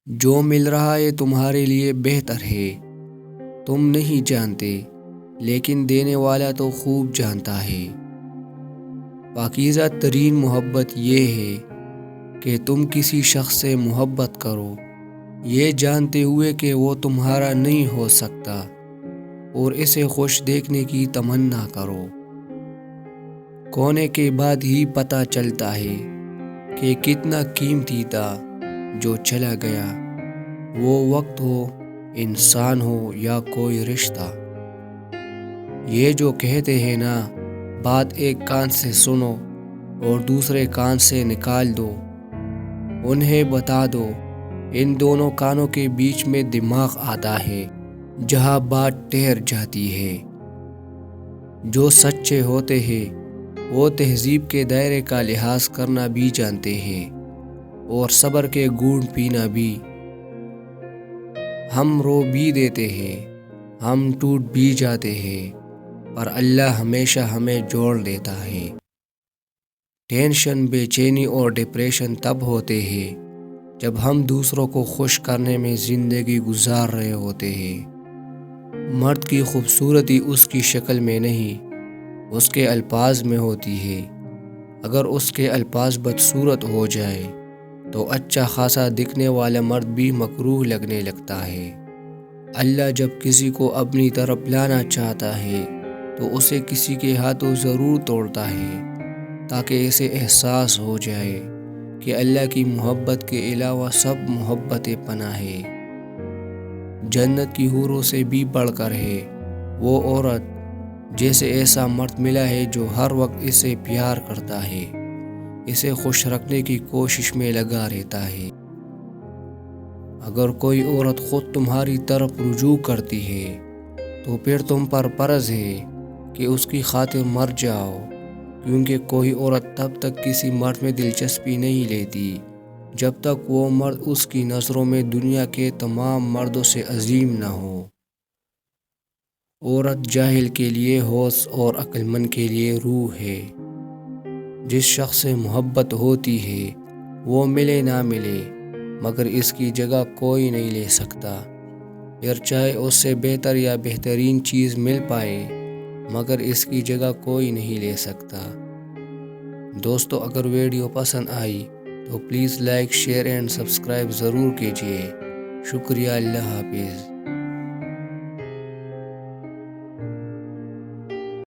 جو مل رہا ہے تمہارے لیے بہتر ہے، تم نہیں جانتے، لیکن دینے والا تو خوب جانتا ہے۔ پاکیزہ ترین محبت یہ ہے کہ تم کسی شخص سے محبت کرو، یہ جانتے ہوئے کہ وہ تمہارا نہیں ہو سکتا، اور اسے خوش دیکھنے کی تمنا کرو۔ کھونے کے بعد ہی پتہ چلتا ہے کہ کتنا قیمتی تھا جو چلا گیا، وہ وقت ہو، انسان ہو یا کوئی رشتہ۔ یہ جو کہتے ہیں نا، بات ایک کان سے سنو اور دوسرے کان سے نکال دو، انہیں بتا دو ان دونوں کانوں کے بیچ میں دماغ آتا ہے جہاں بات ٹھہر جاتی ہے۔ جو سچے ہوتے ہیں وہ تہذیب کے دائرے کا لحاظ کرنا بھی جانتے ہیں، اور صبر کے گھونٹ پینا بھی۔ ہم رو بھی دیتے ہیں، ہم ٹوٹ بھی جاتے ہیں، پر اللہ ہمیشہ ہمیں جوڑ دیتا ہے۔ ٹینشن، بے چینی اور ڈپریشن تب ہوتے ہیں جب ہم دوسروں کو خوش کرنے میں زندگی گزار رہے ہوتے ہیں۔ مرد کی خوبصورتی اس کی شکل میں نہیں، اس کے الفاظ میں ہوتی ہے۔ اگر اس کے الفاظ بدصورت ہو جائے تو اچھا خاصا دکھنے والا مرد بھی مکروہ لگنے لگتا ہے۔ اللہ جب کسی کو اپنی طرف لانا چاہتا ہے تو اسے کسی کے ہاتھوں ضرور توڑتا ہے، تاکہ اسے احساس ہو جائے کہ اللہ کی محبت کے علاوہ سب محبتیں پناہ ہے۔ جنت کی حوروں سے بھی بڑھ کر ہے وہ عورت جیسے ایسا مرد ملا ہے جو ہر وقت اسے پیار کرتا ہے، اسے خوش رکھنے کی کوشش میں لگا رہتا ہے۔ اگر کوئی عورت خود تمہاری طرف رجوع کرتی ہے تو پھر تم پر فرض ہے کہ اس کی خاطر مر جاؤ، کیونکہ کوئی عورت تب تک کسی مرد میں دلچسپی نہیں لیتی جب تک وہ مرد اس کی نظروں میں دنیا کے تمام مردوں سے عظیم نہ ہو۔ عورت جاہل کے لیے ہوش اور عقل مند کے لیے روح ہے۔ جس شخص سے محبت ہوتی ہے وہ ملے نہ ملے، مگر اس کی جگہ کوئی نہیں لے سکتا۔ پھر چاہے اس سے بہتر یا بہترین چیز مل پائے، مگر اس کی جگہ کوئی نہیں لے سکتا۔ دوستو، اگر ویڈیو پسند آئی تو please like, share and subscribe ضرور کیجیے۔ شکریہ، اللہ حافظ۔